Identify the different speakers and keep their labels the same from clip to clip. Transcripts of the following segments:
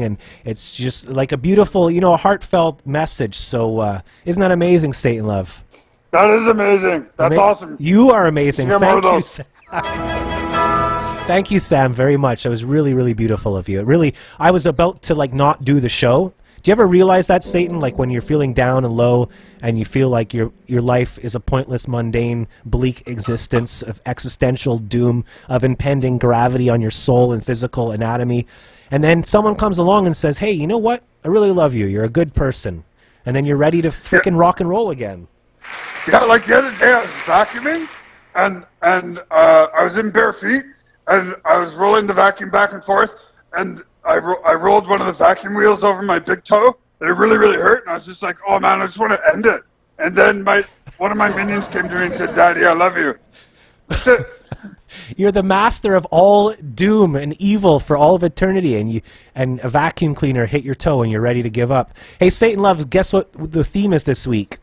Speaker 1: and it's just like a beautiful, you know, a heartfelt message. So isn't that amazing, Satan Love?
Speaker 2: That is amazing. That's awesome.
Speaker 1: You are amazing.
Speaker 2: Thank you.
Speaker 1: Thank you, Sam, very much. That was really, really beautiful of you. Really, I was about to like not do the show. Do you ever realize that, Satan? Like when you're feeling down and low, and you feel like your life is a pointless, mundane, bleak existence of existential doom, of impending gravity on your soul and physical anatomy, and then someone comes along and says, "Hey, you know what? I really love you. You're a good person," and then you're ready to frickin' rock and roll again.
Speaker 2: Yeah, like the other day I was vacuuming, and I was in bare feet, and I was rolling the vacuum back and forth, and I rolled one of the vacuum wheels over my big toe, and it really, really hurt, and I was just like, oh man, I just want to end it. And then one of my minions came to me and said, "Daddy, I love you." That's it.
Speaker 1: You're the master of all doom and evil for all of eternity, and a vacuum cleaner hit your toe and you're ready to give up. Hey, Satan Love, guess what the theme is this week?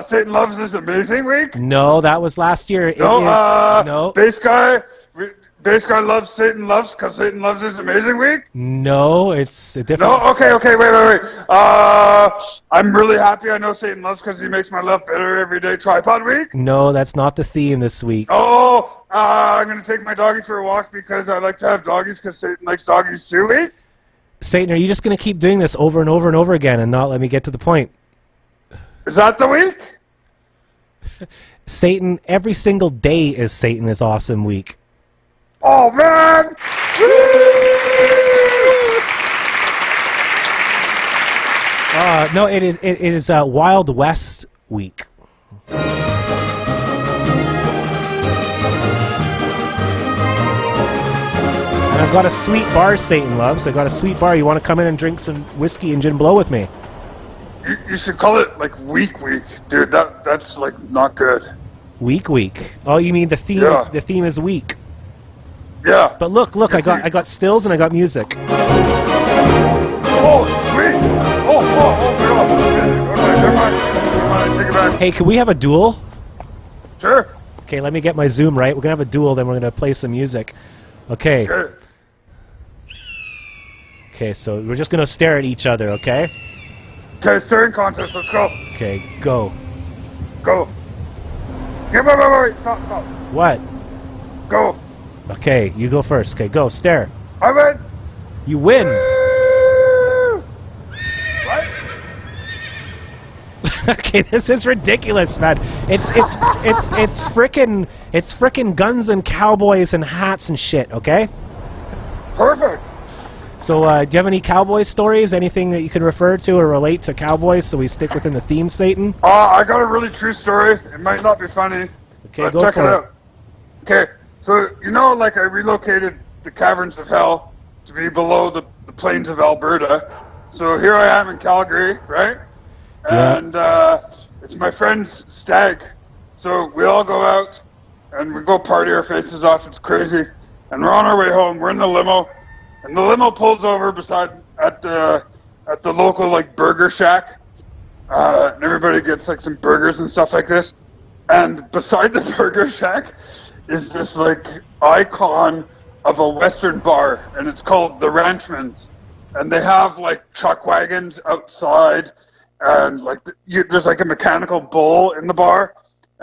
Speaker 2: Satan Loves This Amazing Week?
Speaker 1: No, that was last year.
Speaker 2: No. Bass guy loves Satan Loves because Satan Loves This Amazing Week?
Speaker 1: No, it's a different...
Speaker 2: No? Okay, wait. I'm really happy I know Satan Loves because he makes my life better every day tripod week?
Speaker 1: No, that's not the theme this week.
Speaker 2: Oh, I'm going to take my doggy for a walk because I like to have doggies because Satan likes doggies too week?
Speaker 1: Satan, are you just going to keep doing this over and over and over again and not let me get to the point?
Speaker 2: Is that the week?
Speaker 1: Satan, every single day is Satan is Awesome Week.
Speaker 2: Oh, man!
Speaker 1: No, it is Wild West Week. And I've got a sweet bar, Satan Loves. I got a sweet bar. You want to come in and drink some whiskey and gin blow with me?
Speaker 2: You should call it like week, dude. That's like not good.
Speaker 1: Week. Oh, you mean the theme?
Speaker 2: Yeah.
Speaker 1: The theme is week.
Speaker 2: Yeah.
Speaker 1: But look, I got stills and I got music.
Speaker 2: Oh, sweet. Oh, never mind. Take it back.
Speaker 1: Hey, can we have a duel?
Speaker 2: Sure.
Speaker 1: Okay, let me get my Zoom right. We're gonna have a duel, then we're gonna play some music. Okay. Okay, so we're just gonna stare at each other. Okay.
Speaker 2: Okay, staring contest. Let's go.
Speaker 1: Okay, go.
Speaker 2: Go. Okay, wait. Stop.
Speaker 1: What?
Speaker 2: Go.
Speaker 1: Okay, you go first. Okay, go. Stare.
Speaker 2: I win.
Speaker 1: You win.
Speaker 2: What?
Speaker 1: Okay, this is ridiculous, man. It's frickin' guns and cowboys and hats and shit. Okay.
Speaker 2: Perfect.
Speaker 1: So, do you have any cowboy stories? Anything that you can refer to or relate to cowboys so we stick within the theme, Satan?
Speaker 2: I got a really true story. It might not be funny.
Speaker 1: Okay,
Speaker 2: but
Speaker 1: go
Speaker 2: check
Speaker 1: for
Speaker 2: it out. Okay, so, you know, like I relocated the caverns of hell to be below the plains of Alberta. So here I am in Calgary, right?
Speaker 1: Yeah.
Speaker 2: And it's my friend's stag. So we all go out and we go party our faces off. It's crazy. And we're on our way home. We're in the limo. And the limo pulls over at the local like burger shack, and everybody gets like some burgers and stuff like this. And beside the burger shack is this like icon of a Western bar, and it's called the Ranchman's. And they have like truck wagons outside, and like there's like a mechanical bull in the bar.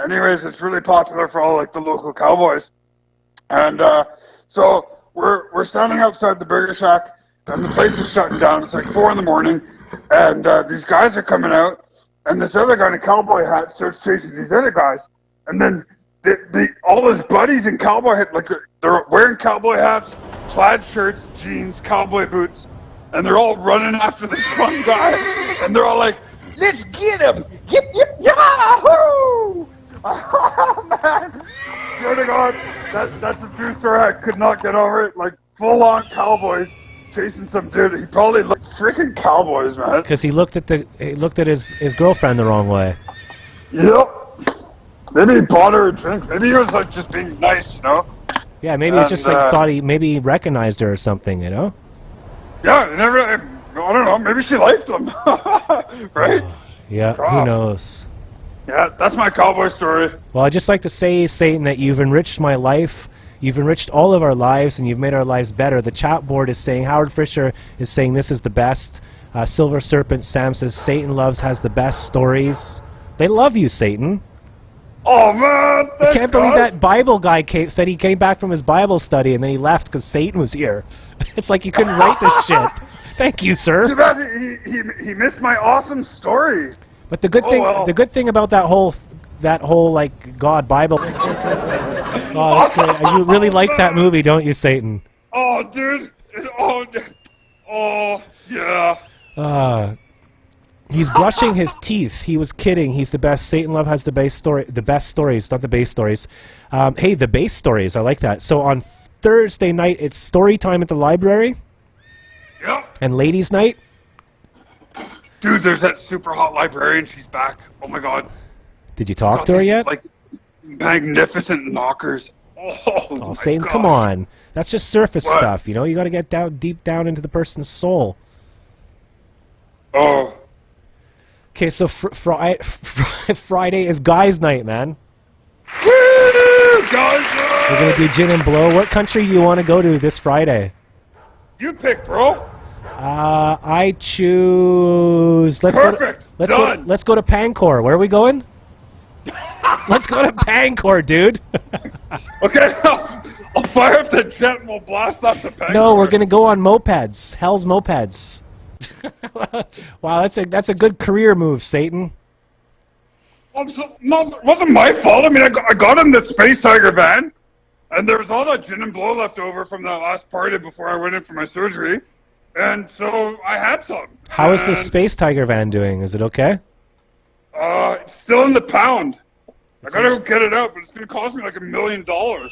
Speaker 2: Anyways, it's really popular for all like the local cowboys, and so. We're standing outside the burger shack, and the place is shutting down. It's like 4 a.m, and these guys are coming out, and this other guy in a cowboy hat starts chasing these other guys, and then all his buddies in cowboy hat, like they're wearing cowboy hats, plaid shirts, jeans, cowboy boots, and they're all running after this one guy, and they're all like, "Let's get him! Yip yahoo!" Oh man! Swear to God, that's a true story. I could not get over it. Like full-on cowboys chasing some dude. He probably looked freaking cowboys, man.
Speaker 1: Because he looked at his girlfriend the wrong way.
Speaker 2: Yep. Maybe he bought her a drink. Maybe he was like just being nice, you know.
Speaker 1: Yeah, maybe it's just like thought he recognized her or something, you know.
Speaker 2: Yeah, I don't know. Maybe she liked him, right?
Speaker 1: Yeah, who knows.
Speaker 2: Yeah, that's my cowboy story.
Speaker 1: Well, I'd just like to say, Satan, that you've enriched my life. You've enriched all of our lives, and you've made our lives better. The chat board is saying, Howard Fisher is saying this is the best. Silver Serpent Sam says, Satan Loves has the best stories. They love you, Satan.
Speaker 2: Oh, man.
Speaker 1: I can't believe that Bible guy said he came back from his Bible study, and then he left because Satan was here. It's like you couldn't write this shit. Thank you, sir.
Speaker 2: Too bad he missed my awesome story.
Speaker 1: But the good thing about that whole like God Bible. Oh, that's great. You really like that movie, don't you, Satan?
Speaker 2: Oh, dude. Oh, yeah.
Speaker 1: He's brushing his teeth. He was kidding. He's the best. Satan Love has the best stories, not the base stories. Hey, the base stories. I like that. So on Thursday night, it's story time at the library.
Speaker 2: Yep.
Speaker 1: And ladies' night.
Speaker 2: Dude, there's that super hot librarian. She's back. Oh my God.
Speaker 1: Did you talk to her yet?
Speaker 2: Like magnificent knockers. Oh,
Speaker 1: Satan,
Speaker 2: gosh.
Speaker 1: come on. That's just surface
Speaker 2: What?
Speaker 1: stuff. You know, you got to get deep down into the person's soul.
Speaker 2: Oh.
Speaker 1: Okay, so Friday is guys' night, man.
Speaker 2: Woo! Guys!
Speaker 1: We're gonna do gin and blow. What country do you want to go to this Friday?
Speaker 2: You pick, bro.
Speaker 1: I choose.
Speaker 2: Perfect.
Speaker 1: Let's
Speaker 2: Done.
Speaker 1: go to Pancor. Where are we going? Let's go to Pancor, dude.
Speaker 2: Okay, I'll fire up the jet and we'll blast off the Pancor.
Speaker 1: No, we're gonna go on mopeds. Hell's mopeds. Wow, that's a good career move, Satan.
Speaker 2: No, it wasn't my fault. I mean, I got in the Space Tiger van, and there was all that gin and blow left over from that last party before I went in for my surgery, and so I had some.
Speaker 1: How is the Space Tiger van doing? Is it okay?
Speaker 2: It's still in the pound. I gotta go get it out, but it's gonna cost me like $1 million.
Speaker 1: $1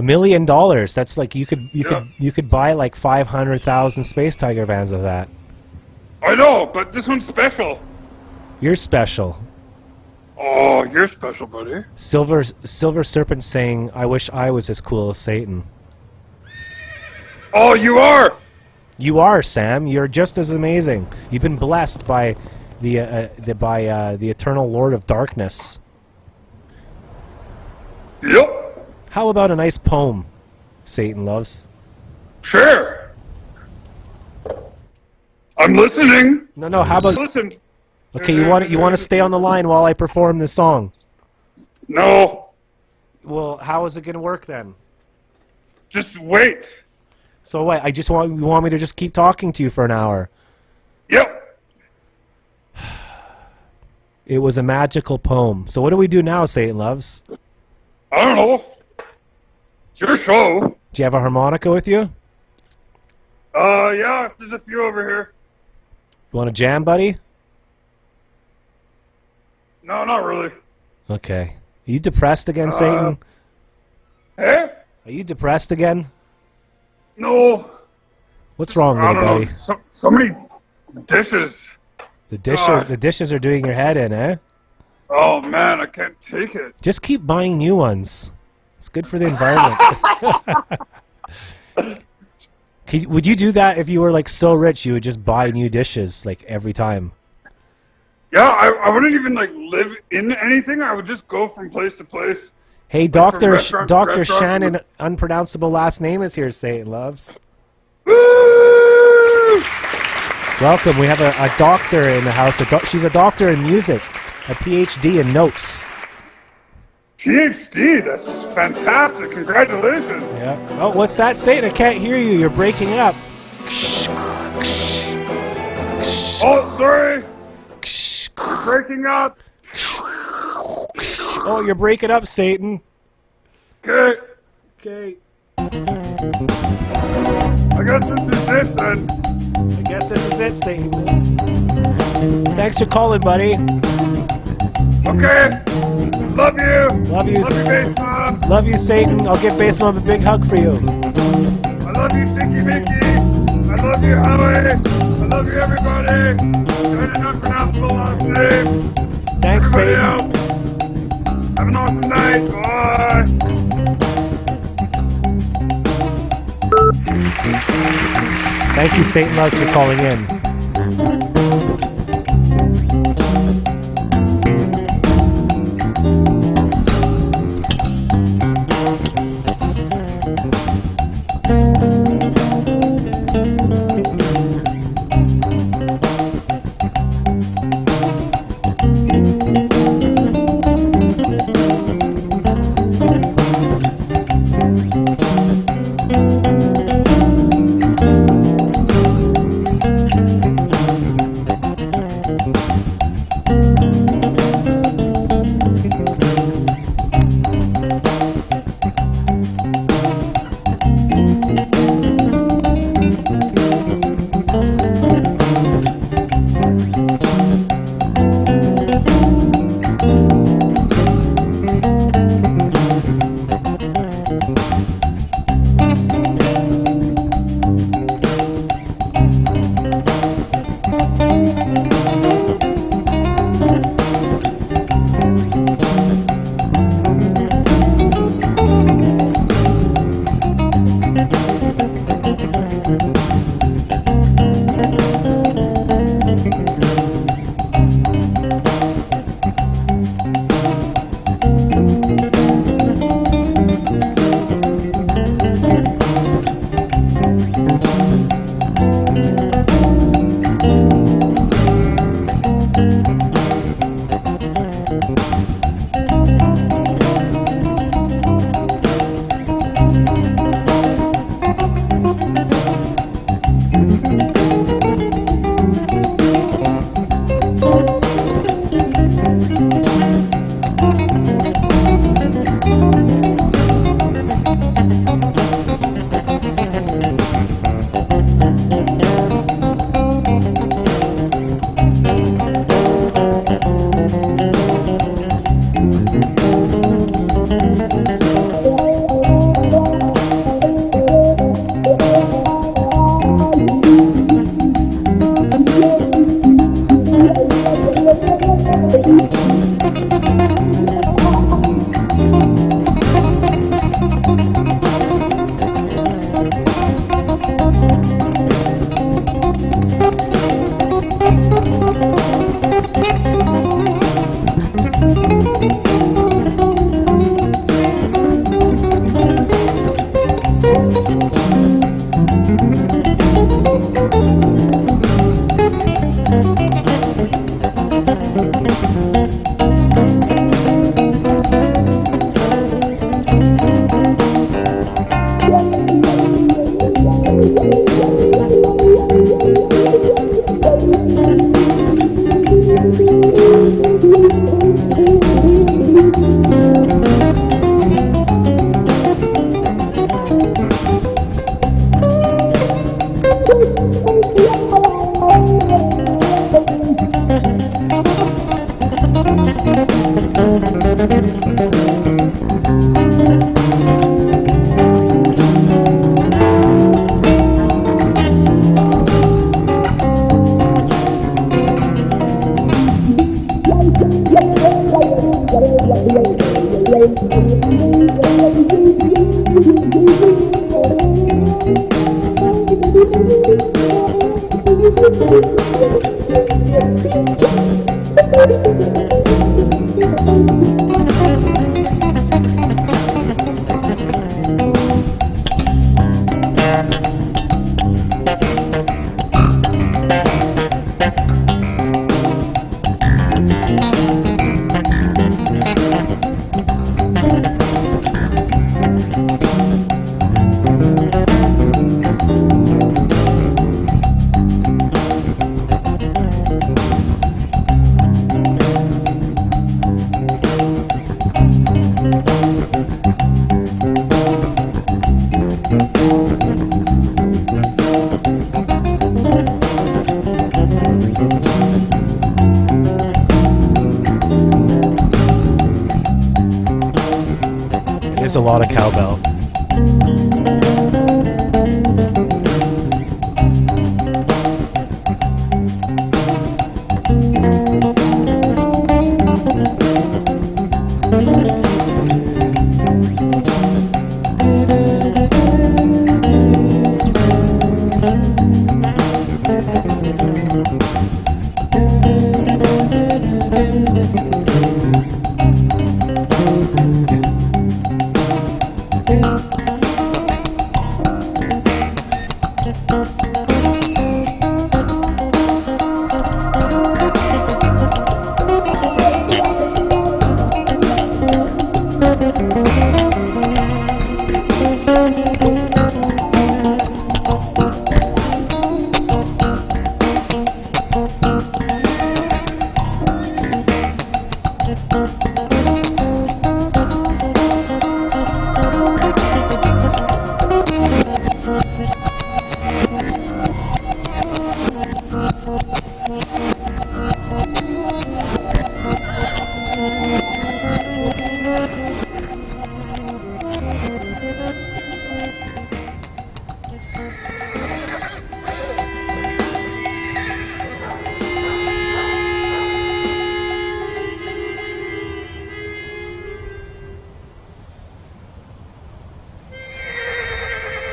Speaker 1: million. That's like you could buy like 500,000 Space Tiger vans with that.
Speaker 2: I know, but this one's special.
Speaker 1: You're special.
Speaker 2: Oh, you're special, buddy.
Speaker 1: Silver Serpent saying, "I wish I was as cool as Satan."
Speaker 2: Oh, you are.
Speaker 1: You are, Sam. You're just as amazing. You've been blessed by the eternal Lord of Darkness.
Speaker 2: Yep.
Speaker 1: How about a nice poem, Satan Loves?
Speaker 2: Sure. I'm listening.
Speaker 1: No. How about?
Speaker 2: Listen.
Speaker 1: Okay, you want to stay on the line while I perform the song?
Speaker 2: No.
Speaker 1: Well, how is it gonna work then?
Speaker 2: Just wait.
Speaker 1: So what? You want me to just keep talking to you for an hour?
Speaker 2: Yep.
Speaker 1: It was a magical poem. So what do we do now, Satan Loves?
Speaker 2: I don't know. It's your show.
Speaker 1: Do you have a harmonica with you?
Speaker 2: Yeah, there's a few over here.
Speaker 1: You want to jam, buddy?
Speaker 2: No, not really.
Speaker 1: Okay. Are you depressed again, Satan?
Speaker 2: Hey?
Speaker 1: Are you depressed again?
Speaker 2: No.
Speaker 1: What's wrong
Speaker 2: I
Speaker 1: with you,
Speaker 2: don't
Speaker 1: buddy?
Speaker 2: know. So many dishes.
Speaker 1: The dishes are doing your head in, eh?
Speaker 2: Oh, man, I can't take it.
Speaker 1: Just keep buying new ones. It's good for the environment. Would you do that if you were like so rich you would just buy new dishes like every time?
Speaker 2: Yeah, I wouldn't even like live in anything. I would just go from place to place.
Speaker 1: Hey,
Speaker 2: Like,
Speaker 1: Dr.
Speaker 2: from restaurant to
Speaker 1: Dr.
Speaker 2: restaurant.
Speaker 1: Shannon, unpronounceable last name is here, Satan Loves.
Speaker 2: Woo!
Speaker 1: Welcome. We have a doctor in the house. She's a doctor in music, a PhD in notes.
Speaker 2: PhD, that's fantastic. Congratulations.
Speaker 1: Yeah. Oh, what's that, Satan? I can't hear you. You're breaking up.
Speaker 2: Oh, sorry. You're breaking up.
Speaker 1: Oh, you're breaking up, Satan.
Speaker 2: Okay.
Speaker 1: Okay.
Speaker 2: I guess this is it then.
Speaker 1: I guess this is it, Satan. Thanks for calling, buddy.
Speaker 2: Okay. Love you.
Speaker 1: Love you.
Speaker 2: Love you, Bass Mom.
Speaker 1: Love you, Satan. I'll give Bass Mom a big hug for you.
Speaker 2: I love you, Dickie Mickey. I love you, Howie. I love you, everybody. Got an unpronounceable last name.
Speaker 1: Thanks,
Speaker 2: Everybody
Speaker 1: Satan.
Speaker 2: else, have an awesome night. Bye.
Speaker 1: Thank you, Satan Loves, for calling in. It's a lot of cowbell.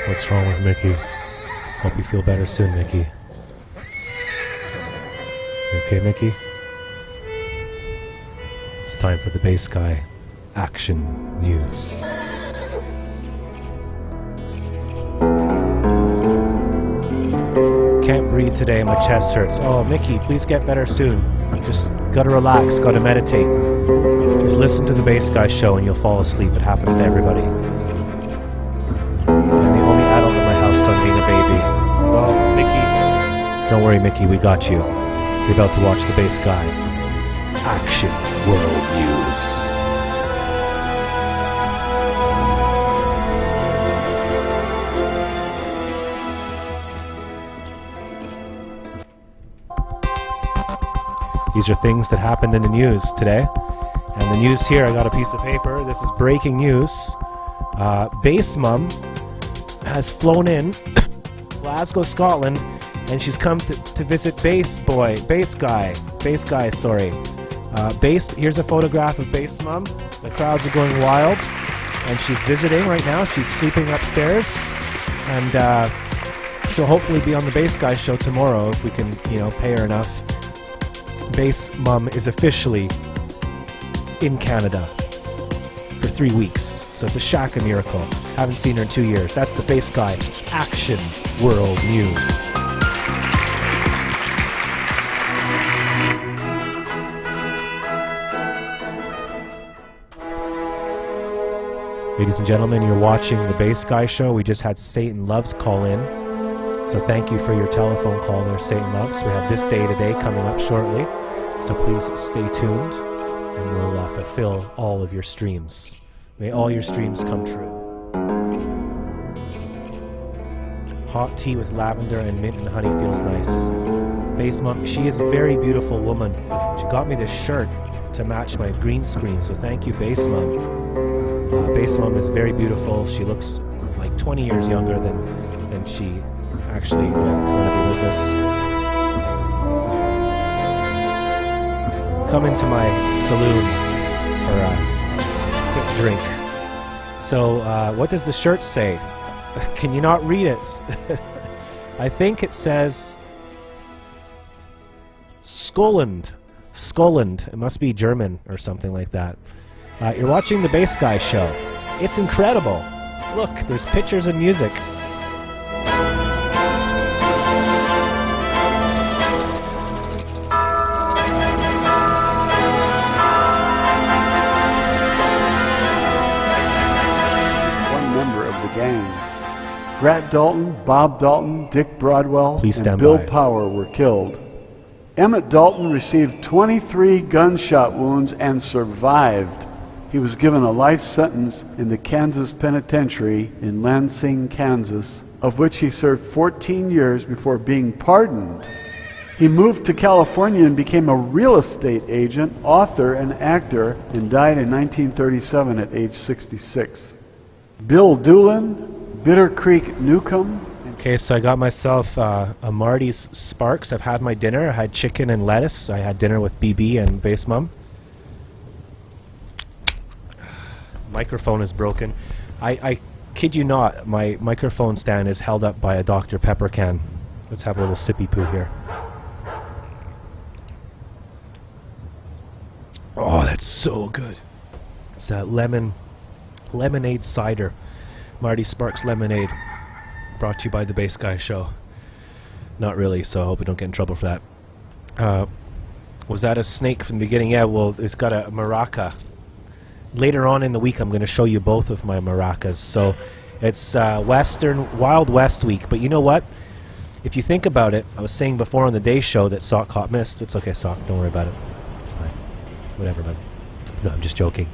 Speaker 1: What's wrong with Mickey? Hope you feel better soon, Mickey. You okay, Mickey? It's time for the Bass Guy Action News. Can't breathe today, my chest hurts. Oh, Mickey, please get better soon. Just gotta relax, gotta meditate. Just listen to the Bass Guy show and you'll fall asleep. It happens to everybody. I'm the only adult in my house, so I'm being a baby. Well, Mickey, don't worry, Mickey, we got you. You're about to watch the Bass Guy Action World News. These are things that happened in the news today. And the news here, I got a piece of paper. This is breaking news. Bass Mum has flown in Glasgow, Scotland, and she's come to visit Bass Guy, sorry. Here's a photograph of Bass Mum. The crowds are going wild, and she's visiting right now. She's sleeping upstairs, and she'll hopefully be on the Bass Guy show tomorrow if we can, pay her enough. Bass Mum is officially in Canada for 3 weeks, so it's a Shaka miracle. Haven't seen her in 2 years. That's the Bass Guy Action World News. Ladies and gentlemen, you're watching the Bass Guy show. We just had Satan Loves call in. So thank you for your telephone call there, Satan Loves. We have This Day Today coming up shortly. So please stay tuned and we'll fulfill all of your streams. May all your streams come true. Hot tea with lavender and mint and honey feels nice. Bass Mum, she is a very beautiful woman. She got me this shirt to match my green screen, so thank you, Bass Mum. Bass Mum is very beautiful. She looks like 20 years younger than she actually was. None of you knows this. Come into my saloon for a quick drink. So, what does the shirt say? Can you not read it? I think it says Skoland. Skoland. It must be German or something like that. You're watching the Bass Guy Show. It's incredible. Look, there's pictures and music.
Speaker 3: One member of the gang. Grant Dalton, Bob Dalton, Dick Broadwell,
Speaker 1: Please stand
Speaker 3: and Bill
Speaker 1: by.
Speaker 3: Power were killed. Emmett Dalton received 23 gunshot wounds and survived. He was given a life sentence in the Kansas Penitentiary in Lansing, Kansas, of which he served 14 years before being pardoned. He moved to California and became a real estate agent, author, and actor, and died in 1937 at age 66. Bill Doolin, Bitter Creek Newcomb.
Speaker 1: Okay, so I got myself a Marty's Sparks. I've had my dinner. I had chicken and lettuce. I had dinner with BB and Bass Mum. Microphone is broken. I kid you not, my microphone stand is held up by a Dr. Pepper can. Let's have a little sippy poo here. Oh, that's so good. It's that lemonade cider. Marty Sparks lemonade. Brought to you by the Bass Guy Show. Not really, so I hope we don't get in trouble for that. Was that a snake from the beginning? Yeah, well, it's got a maraca. Later on in the week, I'm going to show you both of my maracas. So it's Wild West week. But you know what? If you think about it, I was saying before on the day show that Sock caught mist. It's okay, Sock. Don't worry about it. It's fine. Whatever, man. No, I'm just joking.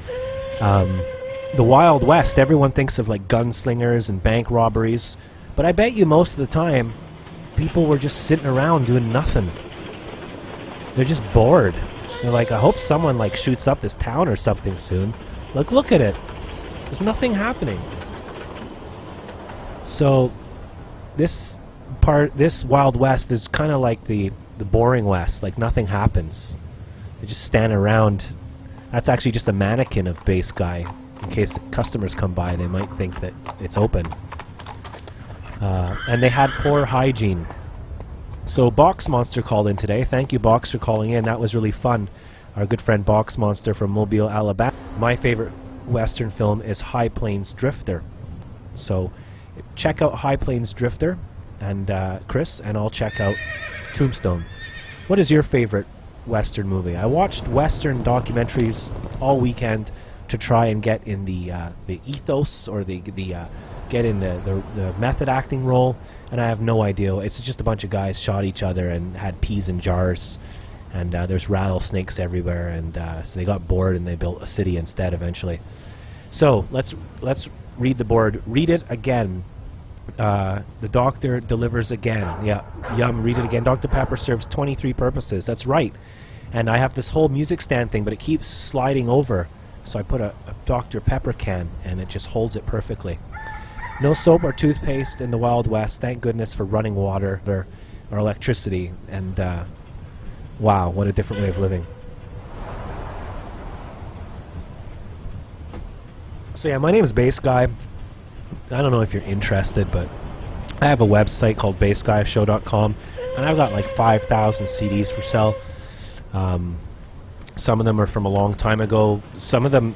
Speaker 1: The Wild West, everyone thinks of like gunslingers and bank robberies. But I bet you most of the time, people were just sitting around doing nothing. They're just bored. They're like, I hope someone like shoots up this town or something soon. Like, look at it. There's nothing happening. So, this Wild West is kind of like the boring West. Like, nothing happens. They just stand around. That's actually just a mannequin of Bass Guy. In case customers come by, they might think that it's open. And they had poor hygiene. So Box Monster called in today. Thank you, Box, for calling in. That was really fun. Our good friend Box Monster from Mobile, Alabama. My favorite Western film is High Plains Drifter. So check out High Plains Drifter and Chris, and I'll check out Tombstone. What is your favorite Western movie? I watched Western documentaries all weekend to try and get in the ethos or get in the method acting role, and I have no idea. It's just a bunch of guys shot each other and had peas in jars, and there's rattlesnakes everywhere, and so they got bored and they built a city instead eventually. So let's read the board. Read it again. The doctor delivers again. Yeah, yum. Read it again. Dr. Pepper serves 23 purposes. That's right. And I have this whole music stand thing, but it keeps sliding over. So I put a Dr. Pepper can, and it just holds it perfectly. No soap or toothpaste in the Wild West. Thank goodness for running water or electricity. And wow, what a different way of living. So yeah, my name is Bass Guy. I don't know if you're interested, but I have a website called bassguyshow.com, and I've got like 5,000 CDs for sale. Some of them are from a long time ago. Some of them,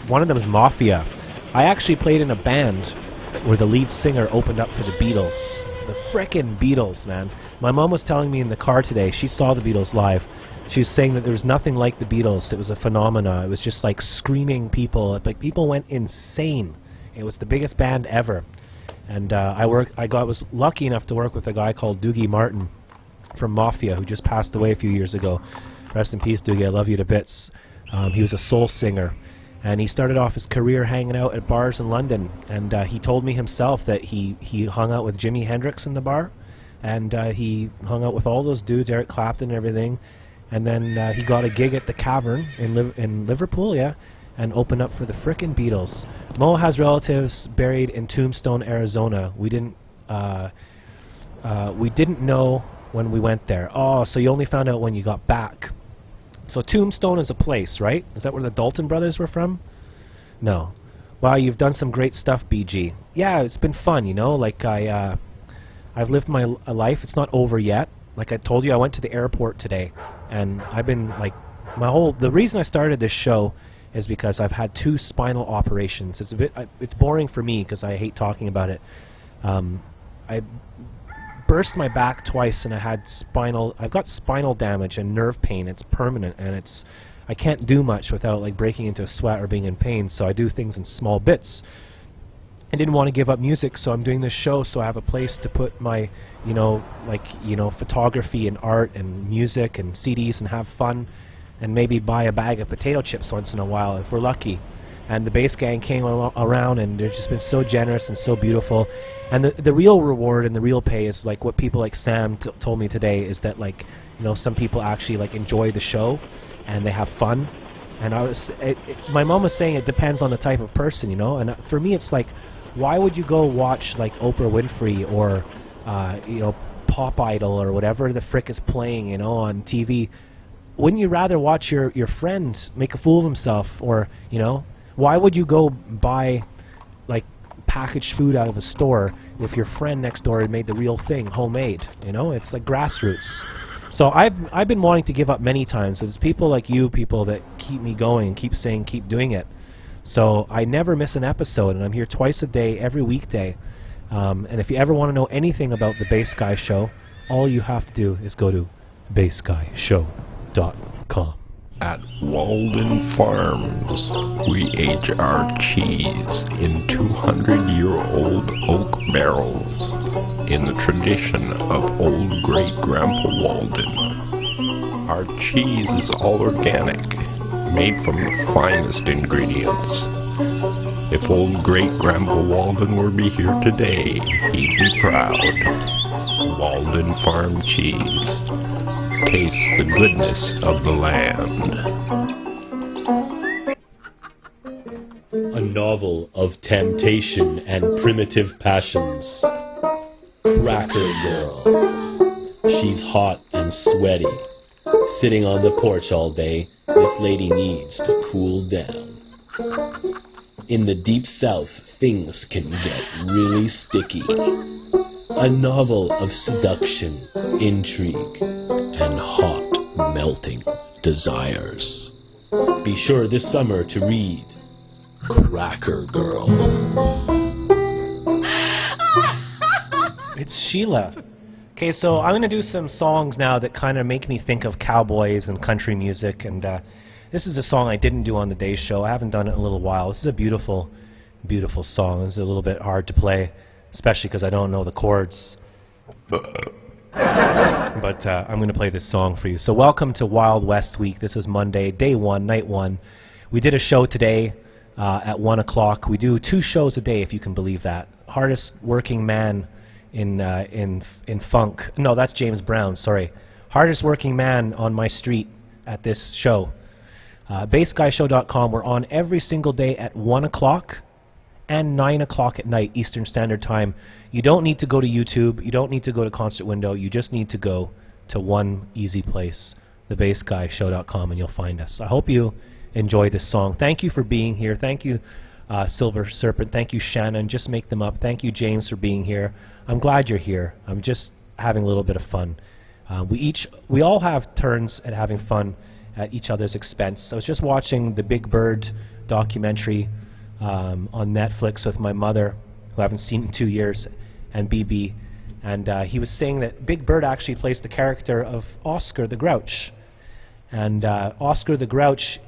Speaker 1: one of them is Mafia. I actually played in a band where the lead singer opened up for the Beatles. The frickin' Beatles, man. My mom was telling me in the car today, she saw the Beatles live. She was saying that there was nothing like the Beatles. It was a phenomena. It was just like screaming people. Like, people went insane. It was the biggest band ever. And I was lucky enough to work with a guy called Doogie Martin from Mafia, who just passed away a few years ago. Rest in peace, Doogie. I love you to bits. He was a soul singer. And he started off his career hanging out at bars in London. And he told me himself that he hung out with Jimi Hendrix in the bar. And he hung out with all those dudes, Eric Clapton and everything. And then he got a gig at the Cavern in Liverpool, yeah, and opened up for the frickin' Beatles. Mo has relatives buried in Tombstone, Arizona. We didn't know when we went there. Oh, so you only found out when you got back. So Tombstone is a place, right? Is that where the Dalton brothers were from? No. Wow, you've done some great stuff, BG. Yeah, it's been fun, you know. Like I I've lived my life. It's not over yet. Like I told you, I went to the airport today, and I've been like, the reason I started this show is because I've had 2 spinal operations. It's boring for me because I hate talking about it. I burst my back twice, and I've got spinal damage and nerve pain. It's permanent, and I can't do much without like breaking into a sweat or being in pain, so I do things in small bits. I didn't want to give up music, so I'm doing this show so I have a place to put my, photography and art and music and CDs and have fun, and maybe buy a bag of potato chips once in a while if we're lucky. And the bass gang came around, and they've just been so generous and so beautiful. And the real reward and the real pay is like what people like Sam told me today, is that like, some people actually like enjoy the show and they have fun. And my mom was saying it depends on the type of person, and for me it's like, why would you go watch like Oprah Winfrey or Pop Idol or whatever the frick is playing on TV? Wouldn't you rather watch your friend make a fool of himself? Or why would you go buy like packaged food out of a store if your friend next door had made the real thing, homemade? It's like grassroots. So I've been wanting to give up many times. So it's people like you, people that keep me going and keep saying keep doing it. So I never miss an episode, and I'm here twice a day, every weekday. And if you ever want to know anything about the Bass Guy Show, all you have to do is go to bassguyshow.com.
Speaker 4: At Walden Farms, we age our cheese in 200-year-old oak barrels in the tradition of old great-grandpa Walden. Our cheese is all organic, made from the finest ingredients. If old great-grandpa Walden were be here today, he'd be proud. Walden Farm Cheese. Taste the goodness of the land.
Speaker 5: A novel of temptation and primitive passions. Cracker Girl. She's hot and sweaty. Sitting on the porch all day, this lady needs to cool down. In the deep south, things can get really sticky. A novel of seduction, intrigue, and hot, melting desires. Be sure this summer to read Cracker Girl.
Speaker 1: It's Sheila. Okay, so I'm going to do some songs now that kind of make me think of cowboys and country music, and this is a song I didn't do on the day's show. I haven't done it in a little while. This is a beautiful, beautiful song. It's a little bit hard to play, especially because I don't know the chords. But I'm going to play this song for you. So welcome to Wild West Week. This is Monday, day 1, night 1. We did a show today at 1 o'clock. We do 2 shows a day, if you can believe that. Hardest working man in funk. No, that's James Brown, sorry. Hardest working man on my street at this show. BassGuyShow.com. We're on every single day at 1 o'clock and 9 o'clock at night, Eastern Standard Time. You don't need to go to YouTube. You don't need to go to Concert Window. You just need to go to one easy place, thebassguyshow.com, and you'll find us. I hope you enjoy this song. Thank you for being here. Thank you, Silver Serpent. Thank you, Shannon. Just make them up. Thank you, James, for being here. I'm glad you're here. I'm just having a little bit of fun. We all have turns at having fun at each other's expense. I was just watching the Big Bird documentary on Netflix with my mother, who I haven't seen in 2 years, and BB, and he was saying that Big Bird actually plays the character of Oscar the Grouch, and Oscar the Grouch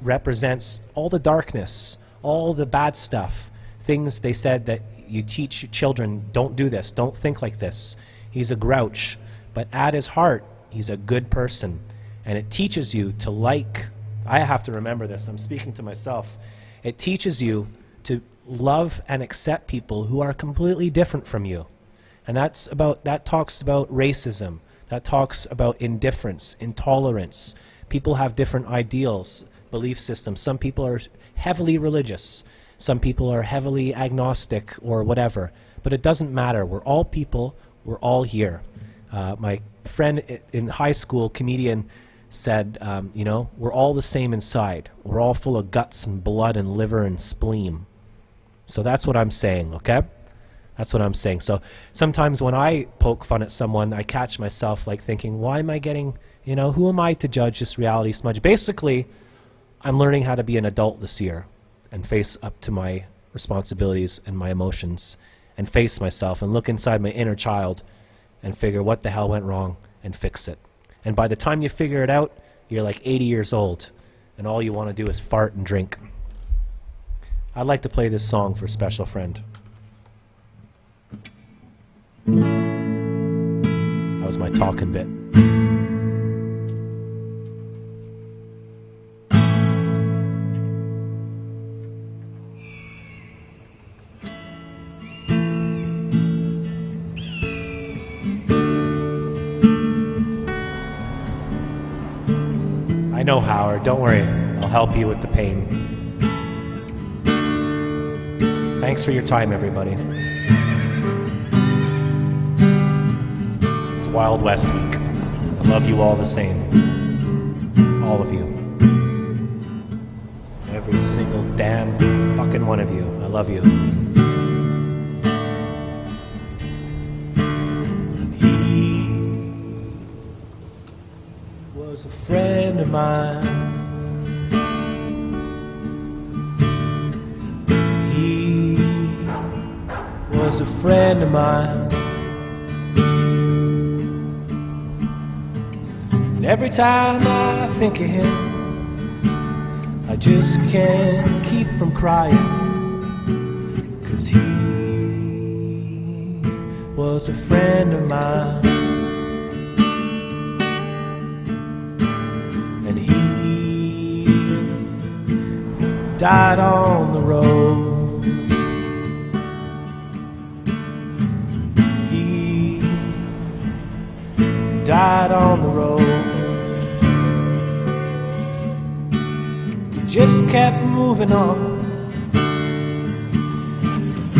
Speaker 1: represents all the darkness, all the bad stuff, things they said that you teach your children, don't do this, don't think like this. He's a grouch, but at his heart, he's a good person, and it teaches you to like, I have to remember this, I'm speaking to myself, it teaches you to love and accept people who are completely different from you. And that talks about racism. That talks about indifference, intolerance. People have different ideals, belief systems. Some people are heavily religious. Some people are heavily agnostic or whatever. But it doesn't matter. We're all people. We're all here. My friend in high school, comedian, said, we're all the same inside. We're all full of guts and blood and liver and spleen. So that's what I'm saying, okay? That's what I'm saying. So sometimes when I poke fun at someone, I catch myself like thinking, why am I getting, who am I to judge this reality smudge? Basically, I'm learning how to be an adult this year and face up to my responsibilities and my emotions and face myself and look inside my inner child and figure what the hell went wrong and fix it. And by the time you figure it out, you're like 80 years old and all you want to do is fart and drink. I'd like to play this song for a special friend. That was my talking bit. I know, Howard. Don't worry. I'll help you with the pain. Thanks for your time, everybody. It's Wild West Week. I love you all the same. All of you. Every single damn fucking one of you. I love you. He was a friend of mine. He was a friend of mine. And every time I think of him, I just can't keep from crying, 'cause he was a friend of mine. And he died on the road. He died on the road. He just kept moving on.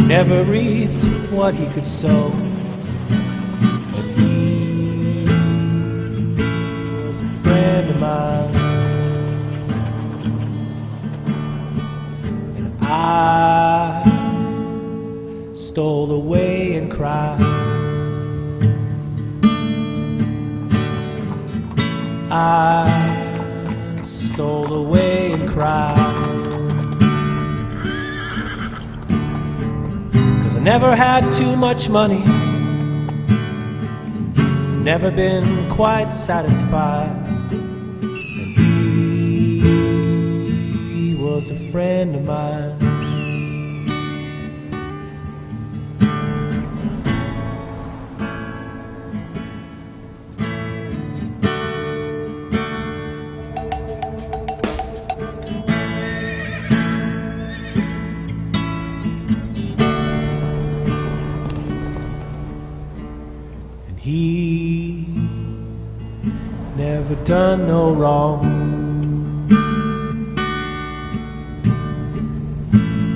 Speaker 1: Never reaped what he could sow. And he was a friend of mine. And I stole away and cried. I stole away and cried. 'Cause I never had too much money, never been quite satisfied. And he was a friend of mine. He never done no wrong.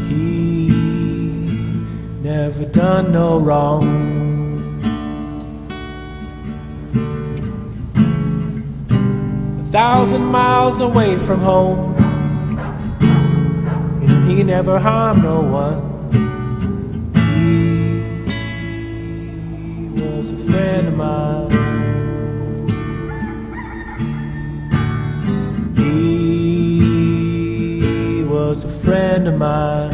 Speaker 1: He never done no wrong. 1,000 miles away from home, and he never harmed no one. Was a friend of mine. He was a friend of mine.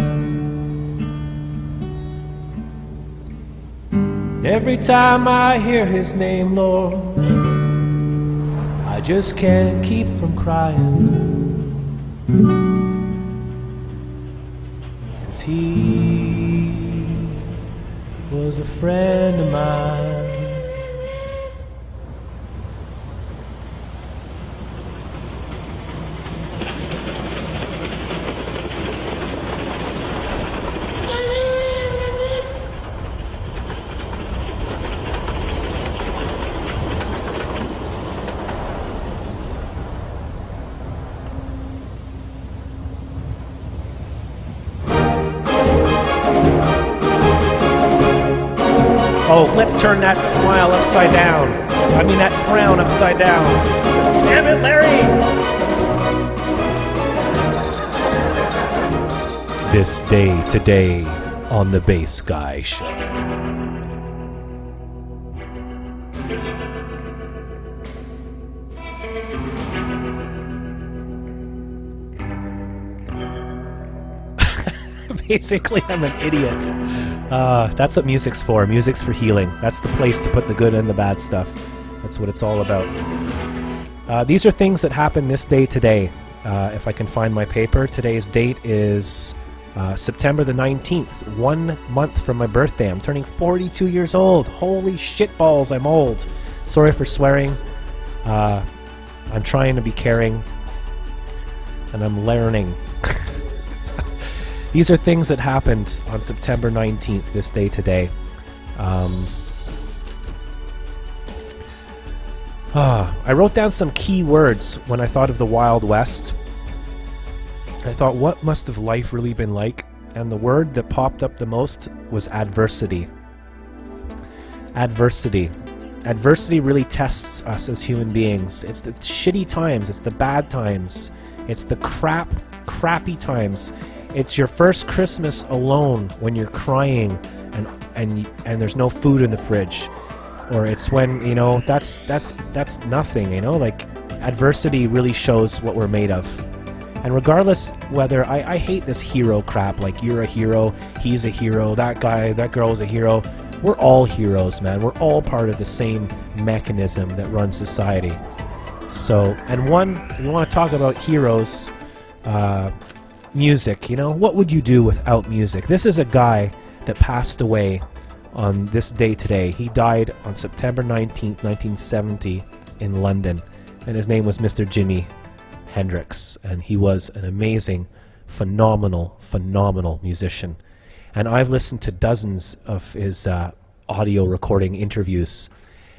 Speaker 1: And every time I hear his name, Lord, I just can't keep from crying. 'Cause he was a friend of mine. Oh, let's turn that smile upside down. I mean that frown upside down. Damn it, Larry! This day today, on the Bass Guy Show. Basically, I'm an idiot. That's what music's for. Music's for healing. That's the place to put the good and the bad stuff. That's what it's all about. These are things that happen this day today. If I can find my paper, today's date is September the 19th, 1 month from my birthday. I'm turning 42 years old. Holy shitballs, I'm old. Sorry for swearing. I'm trying to be caring, and I'm learning. These are things that happened on September 19th, this day today. I wrote down some key words when I thought of the Wild West. I thought, what must have life really been like? And the word that popped up the most was adversity. Adversity. Adversity really tests us as human beings. It's the shitty times. It's the bad times. It's the crappy times. It's your first Christmas alone when you're crying and there's no food in the fridge. Or it's when, that's nothing, like adversity really shows what we're made of. And regardless whether, I hate this hero crap, like you're a hero, he's a hero, that guy, that girl's a hero. We're all heroes, man. We're all part of the same mechanism that runs society. So, and you want to talk about heroes, music, what would you do without music? This is a guy that passed away on this day today. He died on September 19th, 1970 in London, and his name was Mr. Jimi Hendrix, and he was an amazing, phenomenal musician. And I've listened to dozens of his audio recording interviews,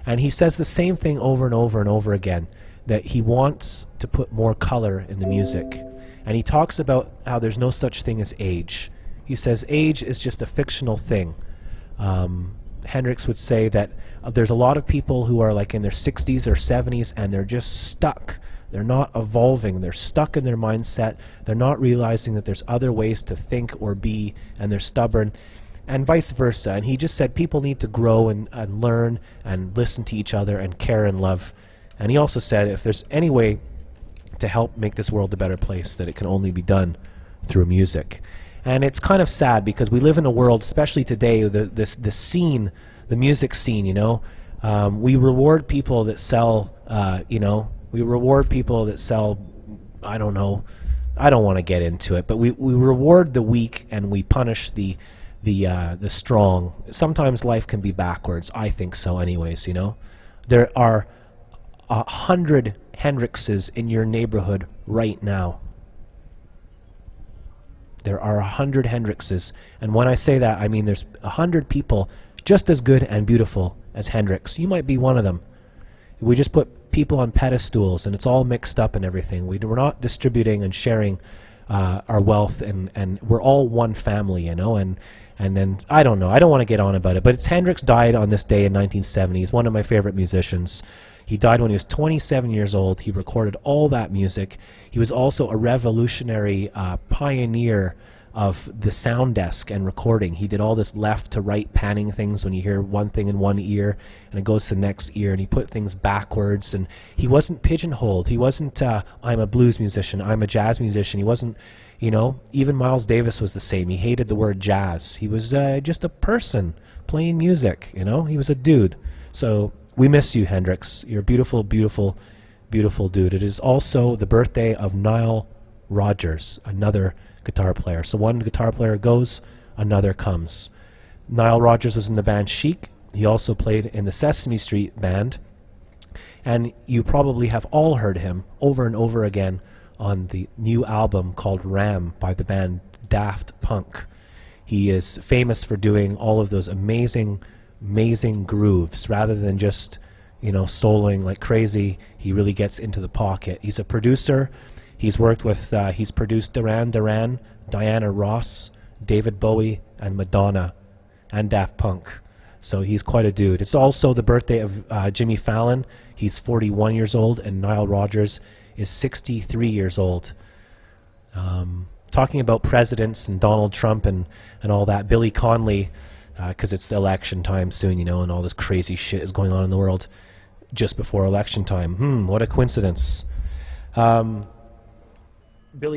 Speaker 1: and he says the same thing over and over and over again, that he wants to put more color in the music. And he talks about how there's no such thing as age. He says age is just a fictional thing. Hendrix would say that there's a lot of people who are like in their 60s or 70s and they're just stuck. They're not evolving. They're stuck in their mindset. They're not realizing that there's other ways to think or be, and they're stubborn, and vice versa. And he just said people need to grow and learn and listen to each other and care and love. And he also said if there's any way to help make this world a better place, that it can only be done through music. And it's kind of sad because we live in a world, especially today, the scene, the music scene, we reward people that sell, we reward people that sell, I don't know, I don't want to get into it, but we reward the weak and we punish the strong. Sometimes life can be backwards. I think so anyways, There are 100 Hendrixes in your neighborhood right now. There are 100 Hendrixes, and when I say that, I mean there's 100 people just as good and beautiful as Hendrix. You might be one of them. We just put people on pedestals, and it's all mixed up and everything. We're not distributing and sharing our wealth, and we're all one family, and then, I don't know, I don't want to get on about it, but Hendrix died on this day in 1970. He's one of my favorite musicians. He died when he was 27 years old. He recorded all that music. He was also a revolutionary pioneer of the sound desk and recording. He did all this left to right panning things when you hear one thing in one ear and it goes to the next ear, and he put things backwards, and he wasn't pigeonholed. He wasn't, I'm a blues musician, I'm a jazz musician. He wasn't, even Miles Davis was the same. He hated the word jazz. He was just a person playing music, he was a dude. So we miss you, Hendrix. You're a beautiful, beautiful, beautiful dude. It is also the birthday of Nile Rodgers, another guitar player. So one guitar player goes, another comes. Nile Rodgers was in the band Chic. He also played in the Sesame Street band. And you probably have all heard him over and over again on the new album called Ram by the band Daft Punk. He is famous for doing all of those amazing grooves rather than just, soloing like crazy. He really gets into the pocket. He's a producer. He's worked with, he's produced Duran Duran, Diana Ross, David Bowie, and Madonna, and Daft Punk. So he's quite a dude. It's also the birthday of Jimmy Fallon. He's 41 years old, and Nile Rodgers is 63 years old. talking about presidents and Donald Trump and all that. Billy Connolly, because it's election time soon, you know, and all this crazy shit is going on in the world just before election time. What a coincidence. Billy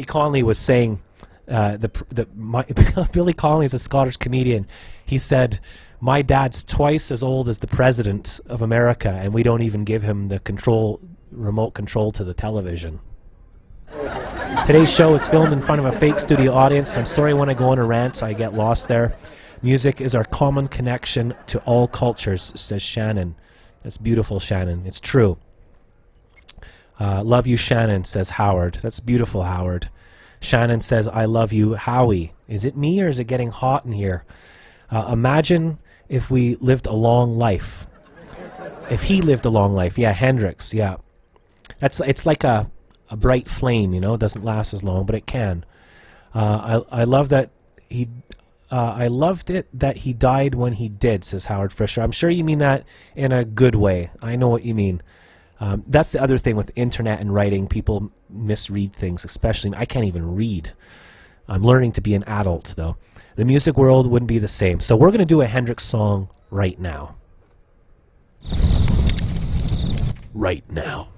Speaker 1: Connolly was saying, Billy Connolly is a Scottish comedian. He said, "My dad's twice as old as the president of America, and we don't even give him the remote control to the television." Today's show is filmed in front of a fake studio audience. I'm sorry when I go on a rant, I get lost there. Music is our common connection to all cultures, says Shannon. That's beautiful, Shannon. It's true. Love you, Shannon, says Howard. That's beautiful, Howard. Shannon says, I love you, Howie. Is it me or is it getting hot in here? Imagine if we lived a long life. If he lived a long life. Yeah, Hendrix, yeah. It's like a bright flame, you know. It doesn't last as long, but it can. I love that he... I loved it that he died when he did, says Howard Fisher. I'm sure you mean that in a good way. I know what you mean. That's the other thing with internet and writing. People misread things, especially. I can't even read. I'm learning to be an adult, though. The music world wouldn't be the same. So we're going to do a Hendrix song right now. Right now.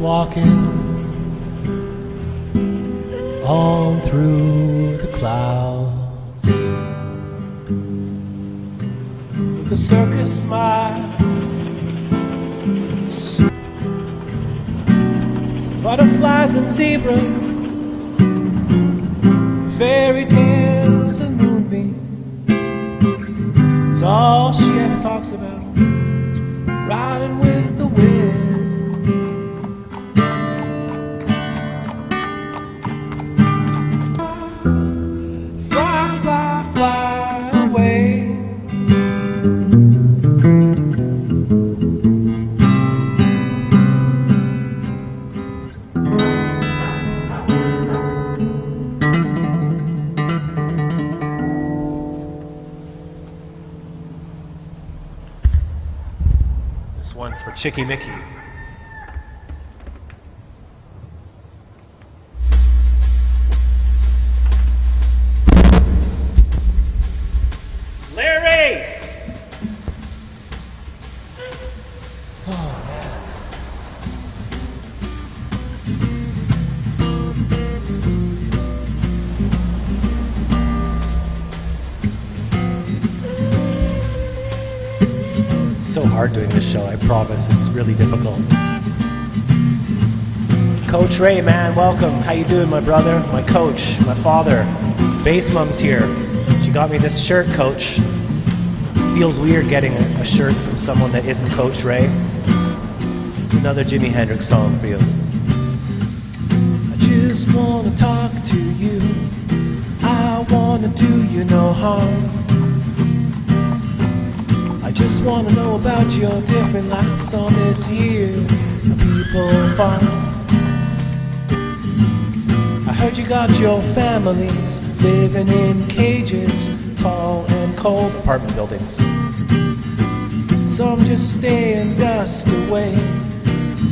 Speaker 1: Walking on through the clouds with a circus smile, butterflies and zebras, fairy tales and moonbeams. It's all she ever talks about, riding with the wind. This one's for Chicky Mickey. Larry! Oh, man. It's so hard doing this show, I promise. It's really difficult. Coach Ray, man, welcome. How you doing, my brother? My coach, my father. Bass Mom's here. She got me this shirt, Coach. Feels weird getting a shirt from someone that isn't Coach Ray. It's another Jimi Hendrix song for you. I just want to talk to you. I want to do you no harm. I just want to know about your different lives on this here people farm. I heard you got your families living in cages, tall and cold apartment buildings. Some just staying dust away,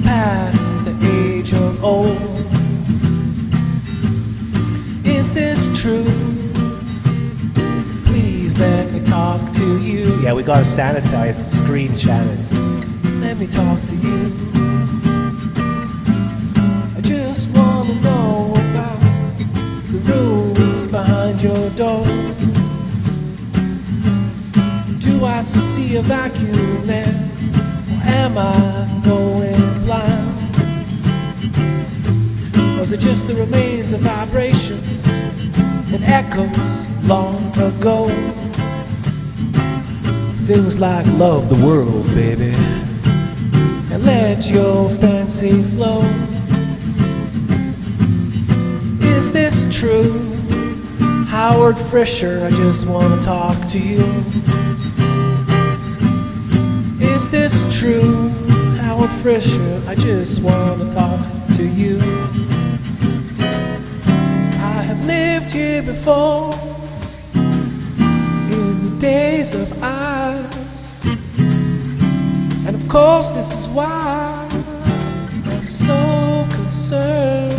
Speaker 1: past the age of old. Is this true? Please let me talk to you. Yeah, we gotta sanitize the screen, Shannon. Let me talk to you. I just wanna know about the rules behind your doors. Do I see a vacuum there? Or am I going blind? Or is it just the remains of vibrations and echoes long ago? Feels like love the world, baby, and let your fancy flow. Is this true? Howard Fisher, I just want to talk to you. Is this true? Howard Fisher, I just want to talk to you. I have lived here before in the days of ice, and of course this is why I'm so concerned.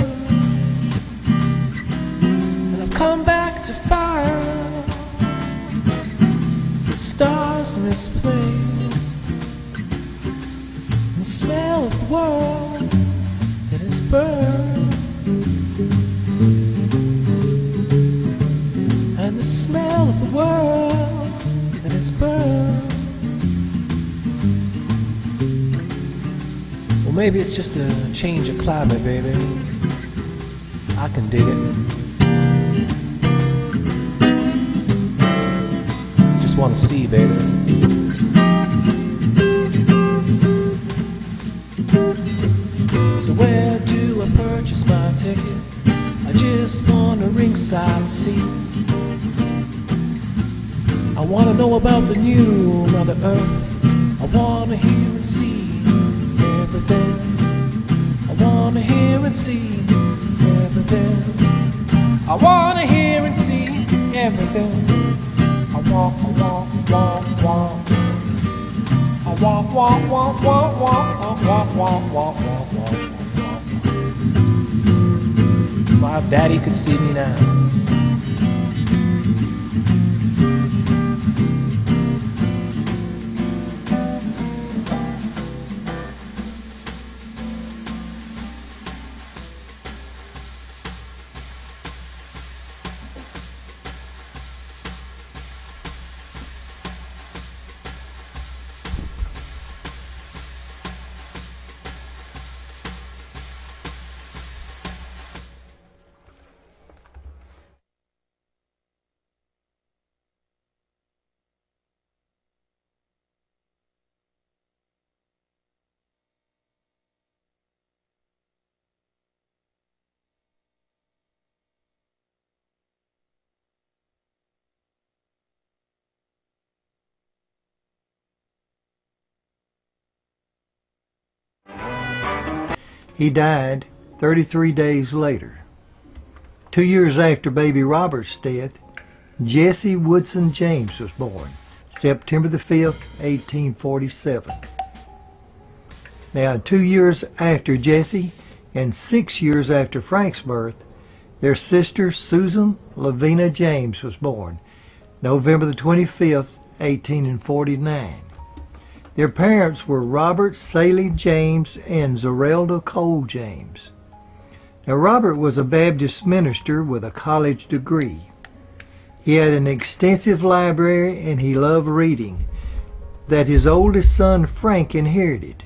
Speaker 1: And I've come back to find the stars in this place, and the smell of the world that is burned, and the smell of the world that is burned. Well, maybe it's just a change of climate, baby. I can dig it. Just want to see, baby. So where do I purchase my ticket? I just want a ringside seat. I want to know about the new Mother Earth. I want to hear and see everything. I want to hear and see everything. I want to hear and see everything. I want, I want, want, want. I want, want, want, want, want, want, want, want, want, want. My daddy could see me now.
Speaker 6: He died 33 days later. 2 years after baby Robert's death, Jesse Woodson James was born, September the 5th, 1847. Now, 2 years after Jesse and 6 years after Frank's birth, their sister Susan Lavina James was born, November the 25th, 1849. Their parents were Robert Saley James and Zerelda Cole James. Now, Robert was a Baptist minister with a college degree. He had an extensive library and he loved reading that his oldest son Frank inherited,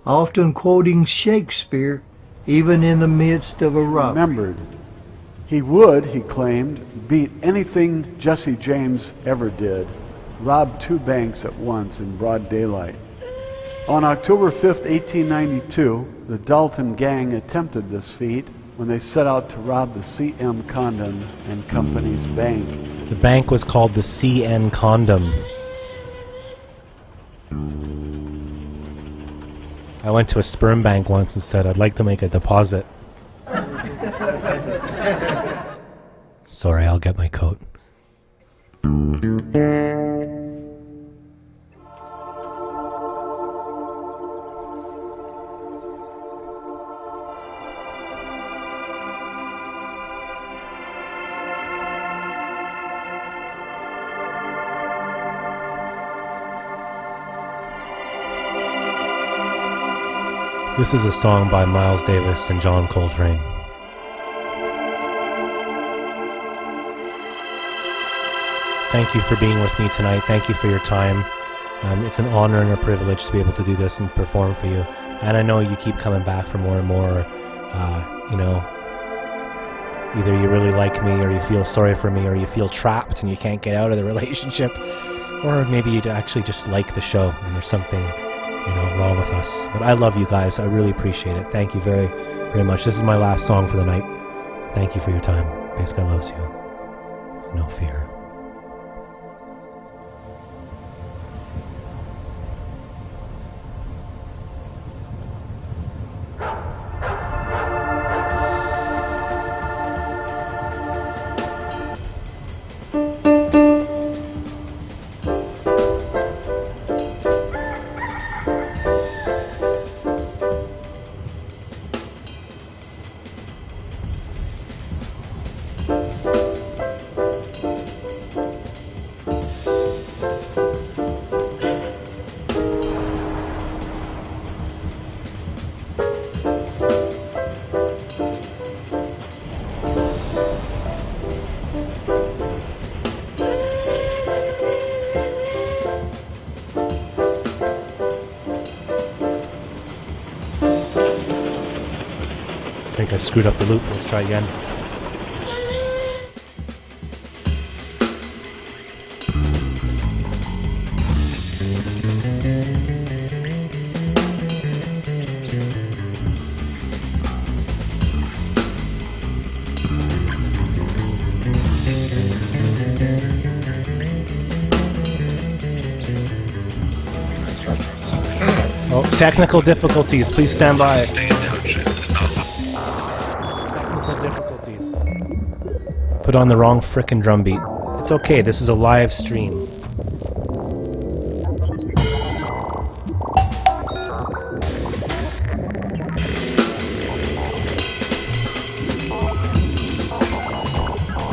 Speaker 6: often quoting Shakespeare even in the midst of a robbery.
Speaker 3: Remembered. He would, he claimed, beat anything Jesse James ever did, robbed 2 banks at once in broad daylight. On October 5th, 1892, the Dalton gang attempted this feat when they set out to rob the C.M. Condon and Company's bank.
Speaker 1: The bank was called the C.N. Condom. I went to a sperm bank once and said, I'd like to make a deposit. Sorry, I'll get my coat. This is a song by Miles Davis and John Coltrane. Thank you for being with me tonight. Thank you for your time. It's an honor and a privilege to be able to do this and perform for you. And I know you keep coming back for more and more. Either you really like me, or you feel sorry for me, or you feel trapped and you can't get out of the relationship, or maybe you actually just like the show and there's something wrong with us. But I love you guys. I really appreciate it. Thank you very, very much. This is my last song for the night. Thank you for your time. Bass Guy loves you. No fear. I think I screwed up the loop. Let's try again. Oh, technical difficulties. Please stand by. Difficulties. Put on the wrong frickin' drum beat. It's okay, this is a live stream.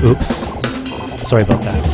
Speaker 1: Oops. Sorry about that.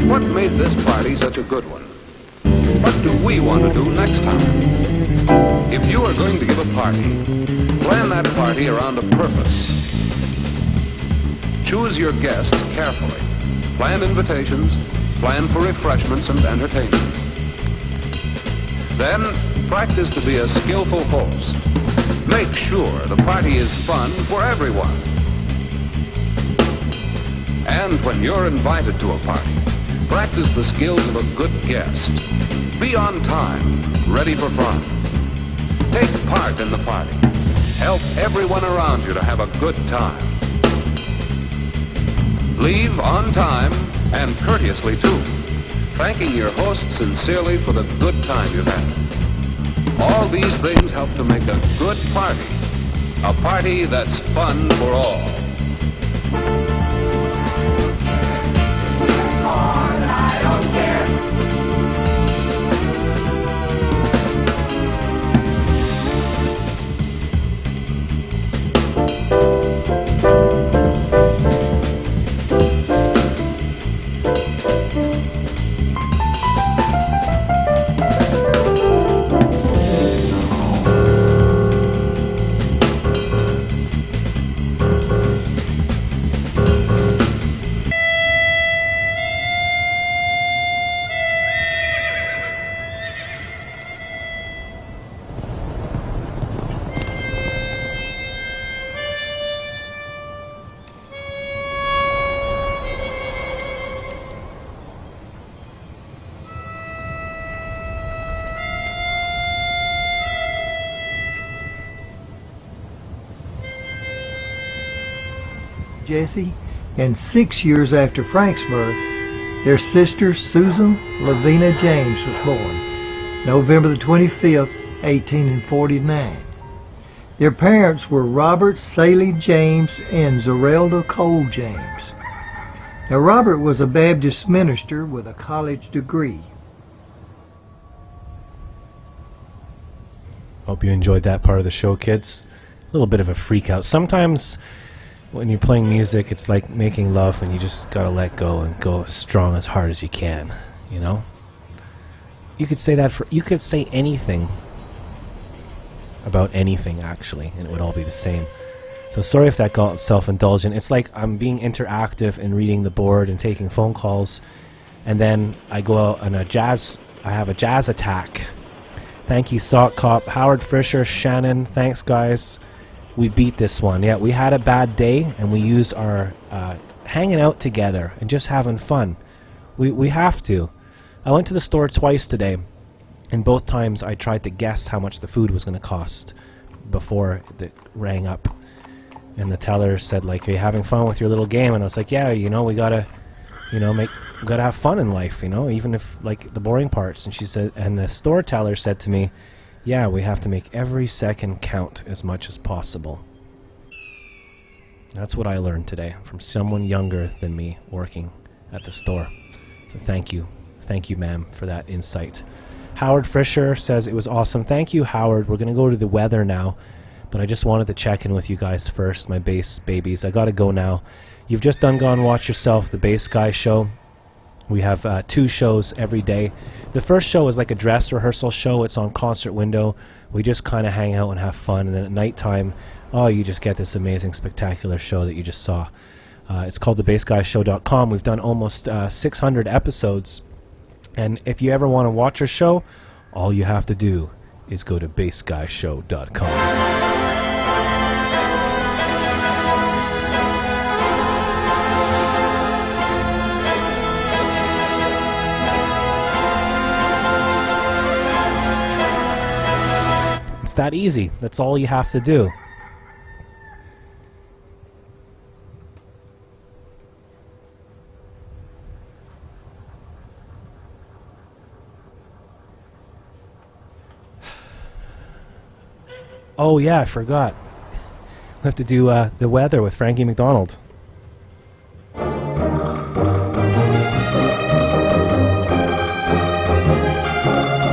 Speaker 7: What made this party such a good one? What do we want to do next time? If you are going to give a party, plan that party around a purpose. Choose your guests carefully. Plan invitations, plan for refreshments and entertainment. Then, practice to be a skillful host. Make sure the party is fun for everyone. And when you're invited to a party, practice the skills of a good guest. Be on time, ready for fun. Take part in the party. Help everyone around you to have a good time. Leave on time and courteously too, thanking your host sincerely for the good time you've had. All these things help to make a good party, a party that's fun for all. I don't care.
Speaker 6: Jesse, and 6 years after Frank's birth, their sister Susan Lavina James was born, November the 25th, 1849. Their parents were Robert Saley James and Zerelda Cole James. Now, Robert was a Baptist minister with a college degree.
Speaker 1: Hope you enjoyed that part of the show, kids. A little bit of a freak out. Sometimes when you're playing music, it's like making love and you just gotta let go and go as strong, as hard as you can, you know? You could say that you could say anything about anything, actually, and it would all be the same. So sorry if that got self-indulgent. It's like I'm being interactive and reading the board and taking phone calls, and then I go out on I have a jazz attack. Thank you, Sock Cop, Howard Fisher, Shannon, thanks guys. We beat this one. Yeah, we had a bad day, and we used our hanging out together and just having fun. We have to. I went to the store twice today, and both times I tried to guess how much the food was going to cost before it rang up. And the teller said, like, "Are you having fun with your little game?" And I was like, "Yeah, you know, we gotta have fun in life, you know, even if like the boring parts." And she said, and the store teller said to me, "Yeah, we have to make every second count as much as possible." That's what I learned today from someone younger than me working at the store. So thank you, ma'am, for that insight. Howard Fisher says it was awesome. Thank you, Howard. We're going to go to the weather now, but I just wanted to check in with you guys first, my bass babies. I got to go now. You've just done Gone Watch Yourself, the Bass Guy Show. We have 2 shows every day. The first show is like a dress rehearsal show. It's on Concert Window. We just kind of hang out and have fun. And then at nighttime, you just get this amazing, spectacular show that you just saw. It's called thebassguyshow.com. We've done almost 600 episodes. And if you ever want to watch our show, all you have to do is go to bassguyshow.com. It's that easy. That's all you have to do. Oh yeah, I forgot. We have to do the weather with Frankie McDonald.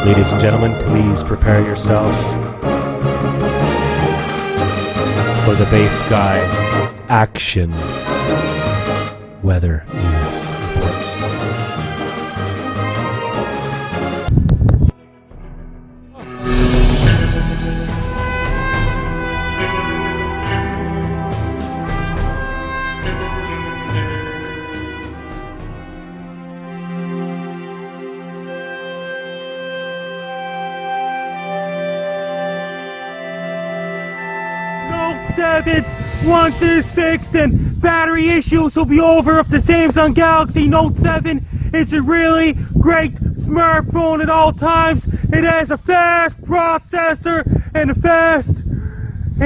Speaker 1: Ladies and gentlemen, please prepare yourself for the Bass Guy Action Weather News Reports.
Speaker 8: 7's once it's fixed, and battery issues will be over if the Samsung Galaxy Note 7. It's a really great smartphone at all times. It has a fast processor and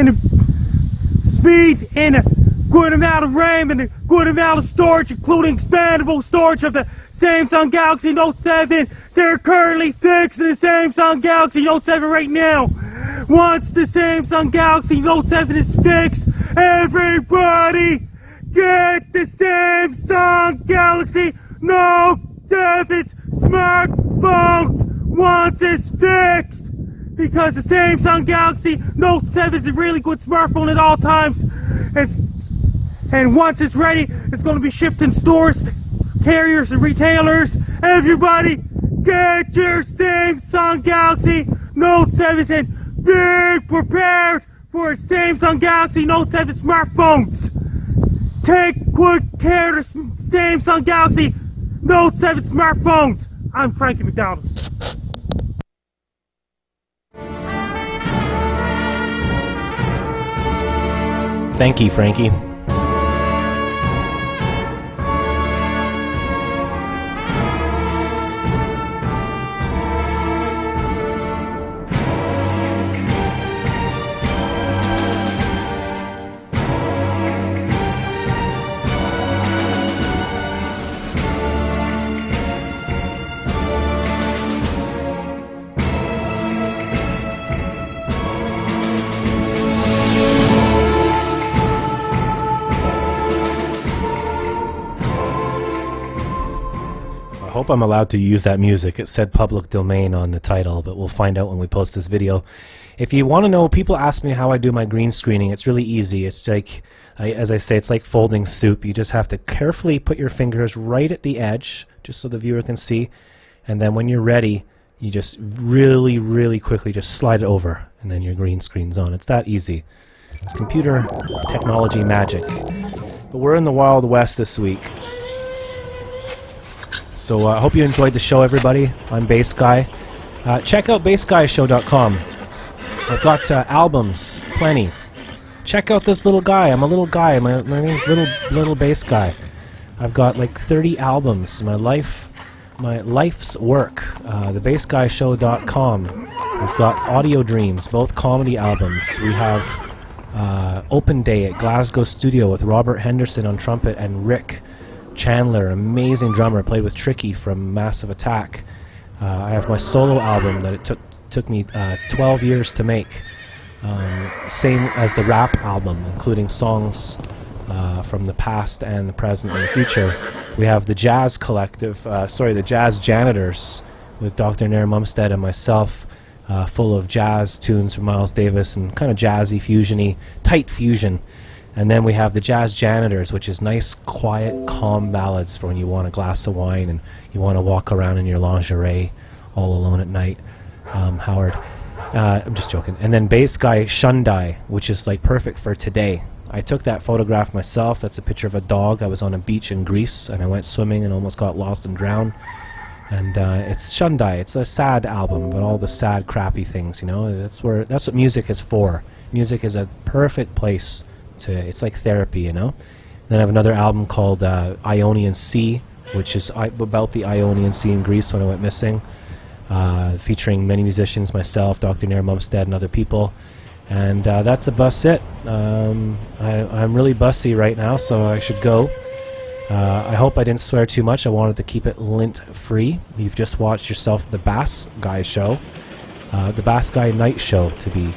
Speaker 8: a speed and a good amount of RAM and a good amount of storage, including expandable storage of the Samsung Galaxy Note 7. They're currently fixing the Samsung Galaxy Note 7 right now. Once the Samsung Galaxy Note 7 is fixed, everybody get the Samsung Galaxy Note 7 smartphones once it's fixed. Because the Samsung Galaxy Note 7 is a really good smartphone at all times. And once it's ready, it's going to be shipped in stores, carriers, and retailers. Everybody, get your Samsung Galaxy Note 7 and be prepared for Samsung Galaxy Note 7 smartphones. Take quick care of the Samsung Galaxy Note 7 smartphones. I'm Frankie McDonald.
Speaker 1: Thank you, Frankie. I hope I'm allowed to use that music. It said public domain on the title, but we'll find out when we post this video. If you want to know, people ask me how I do my green screening. It's really easy. It's like, as I say, it's like folding soup. You just have to carefully put your fingers right at the edge, just so the viewer can see. And then when you're ready, you just really, really quickly just slide it over, and then your green screen's on. It's that easy. It's computer technology magic. But we're in the Wild West this week. So I hope you enjoyed the show, everybody. I'm Bass Guy. Check out bassguyshow.com. I've got albums, plenty. Check out this little guy. I'm a little guy. My name's Little Bass Guy. I've got like 30 albums. My life's work. thebassguyshow.com. We've got Audio Dreams, both comedy albums. We have Open Day at Glasgow Studio with Robert Henderson on trumpet and Rick Chandler, amazing drummer, played with Tricky from Massive Attack. I have my solo album that it took me 12 years to make. Same as the rap album, including songs from the past and the present and the future. We have the Jazz Collective, the Jazz Janitors, with Dr. Nair Mumstead and myself, full of jazz tunes from Miles Davis and kind of jazzy, fusiony, tight fusion. And then we have the Jazz Janitors, which is nice, quiet, calm ballads for when you want a glass of wine and you want to walk around in your lingerie all alone at night. Howard. I'm just joking. And then Bass Guy Shundai, which is like perfect for today. I took that photograph myself. That's a picture of a dog. I was on a beach in Greece and I went swimming and almost got lost and drowned. And it's Shundai. It's a sad album, but all the sad, crappy things, you know. That's what music is for. Music is a perfect place. It's like therapy, you know. Then I have another album called Ionian Sea, which is about the Ionian Sea in Greece when I went missing, featuring many musicians, myself, Dr. Nair Mumstead, and other people. And that's about it. I'm really bussy right now, so I should go. I hope I didn't swear too much. I wanted to keep it lint-free. You've just watched yourself the Bass Guy Show, the Bass Guy Night Show, to be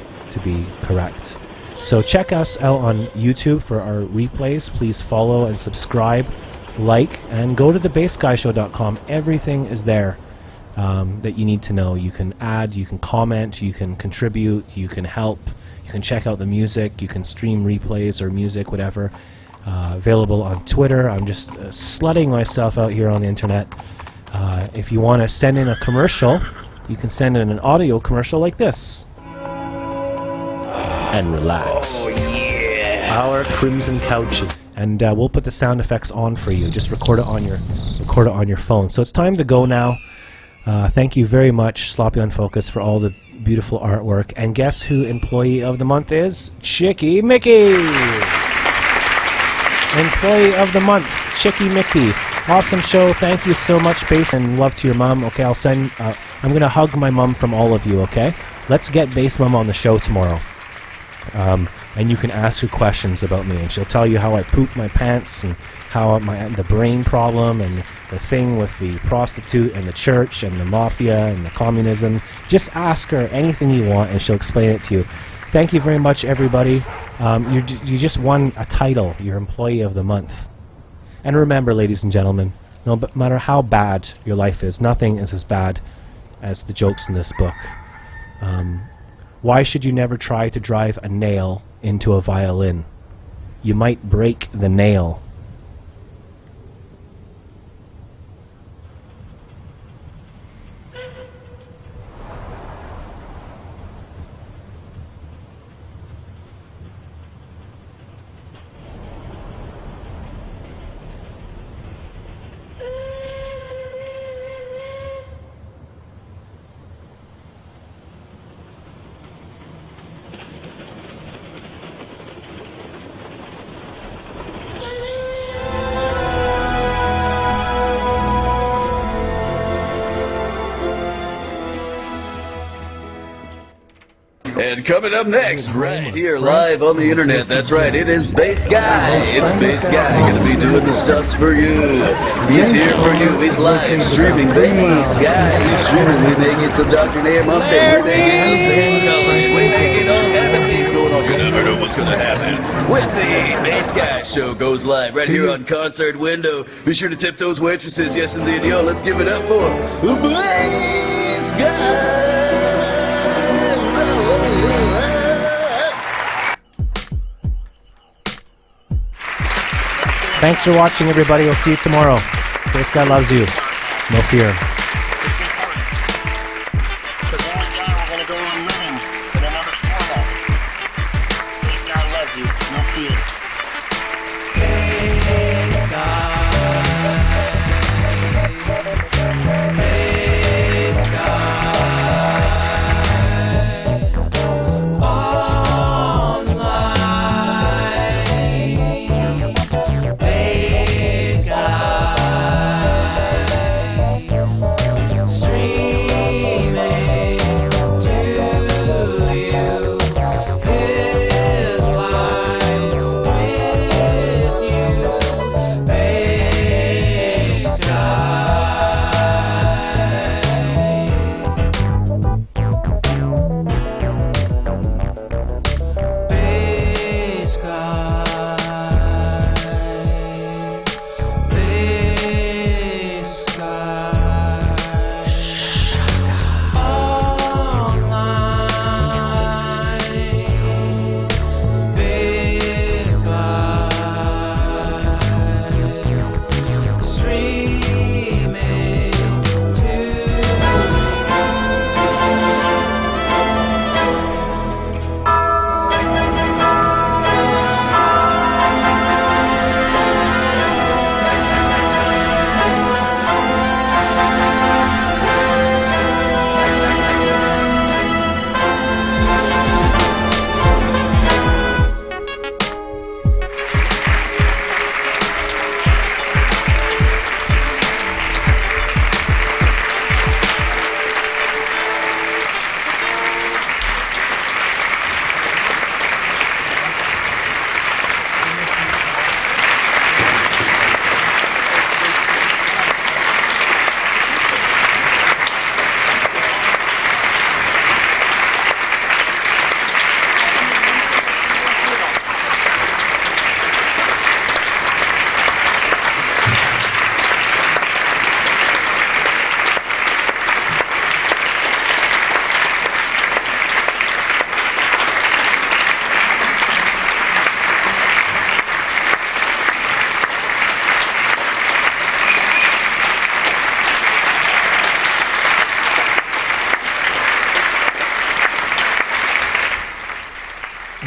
Speaker 1: correct. So check us out on YouTube for our replays. Please follow and subscribe, like, and go to thebassguyshow.com. Everything is there that you need to know. You can add, you can comment, you can contribute, you can help, you can check out the music, you can stream replays or music, whatever. Available on Twitter. I'm just slutting myself out here on the internet. If you want to send in a commercial, you can send in an audio commercial like this.
Speaker 5: And relax. Oh, yeah. Our Crimson Couches.
Speaker 1: And we'll put the sound effects on for you. Just record it on your phone. So it's time to go now. Thank you very much, Sloppy on Focus, for all the Beautiful artwork. And guess who Employee of the Month is? Chicky Mickey! Employee of the Month, Chicky Mickey. Awesome show. Thank you so much, Bass, and love to your mom. Okay, I'll send... I'm going to hug my mom from all of you, okay? Let's get Bass Mom on the show tomorrow. And you can ask her questions about me, and she'll tell you how I poop my pants, and how the brain problem, and the thing with the prostitute, and the church, and the mafia, and the communism. Just ask her anything you want, and she'll explain it to you. Thank you very much, everybody. You just won a title, your Employee of the Month. And remember, ladies and gentlemen, no matter how bad your life is, nothing is as bad as the jokes in this book. Why should you never try to drive a nail into a violin? You might break the nail.
Speaker 9: And coming up next, right here live on the internet, that's right, it is Bass Guy. It's Bass Guy, gonna be doing the stuffs for you. He's here for you, he's live streaming Bass Guy. He's streaming, we may get some Dr. Nair Mumstead, we may get some Sam Coloring, we may get all kind of things going on. You never know what's gonna happen. When the Bass Guy show goes live right here on Concert Window, be sure to tip those waitresses, yes indeed. Yo, let's give it up for Bass Guy.
Speaker 1: Thanks for watching, everybody. We'll see you tomorrow. This guy loves you. No fear.
Speaker 10: It's important. Because when we're done, we're going to go on living in another format. This guy loves you. No fear. This guy. This guy.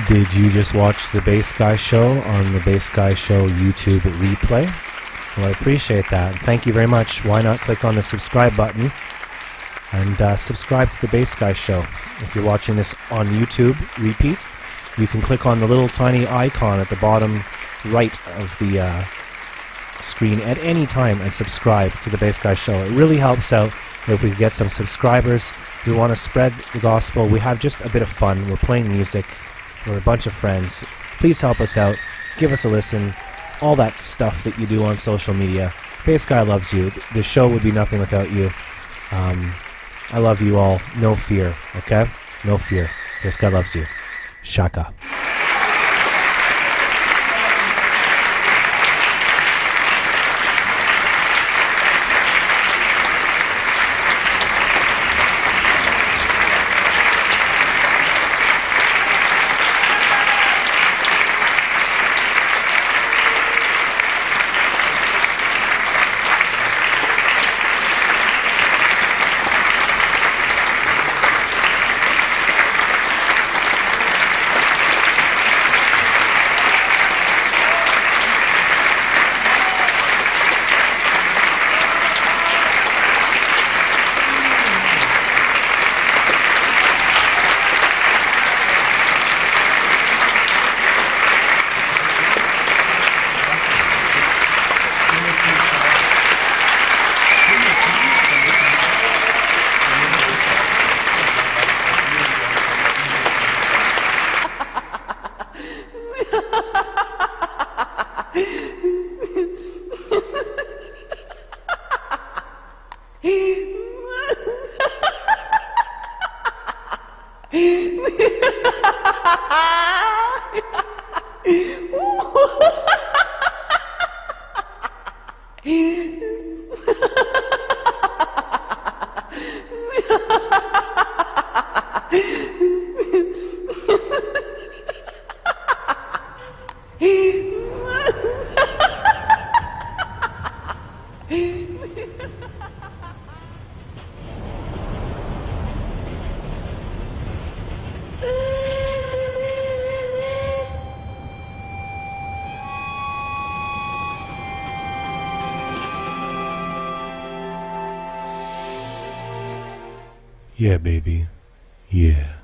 Speaker 1: Did you just watch the Bass Guy Show on the Bass Guy Show YouTube replay? Well, I appreciate that. Thank you very much. Why not click on the subscribe button And subscribe to the Bass Guy Show. If you're watching this on YouTube, repeat, you can click on the little tiny icon at the bottom right of the screen at any time and subscribe to the Bass Guy Show. It really helps out if we get some subscribers. We want to spread the gospel. We have just a bit of fun. We're playing music. We're a bunch of friends. Please help us out. Give us a listen. All that stuff that you do on social media. Bass Guy loves you. The show would be nothing without you. I love you all. No fear, okay? No fear. Bass Guy loves you. Shaka. Yeah, baby. Yeah.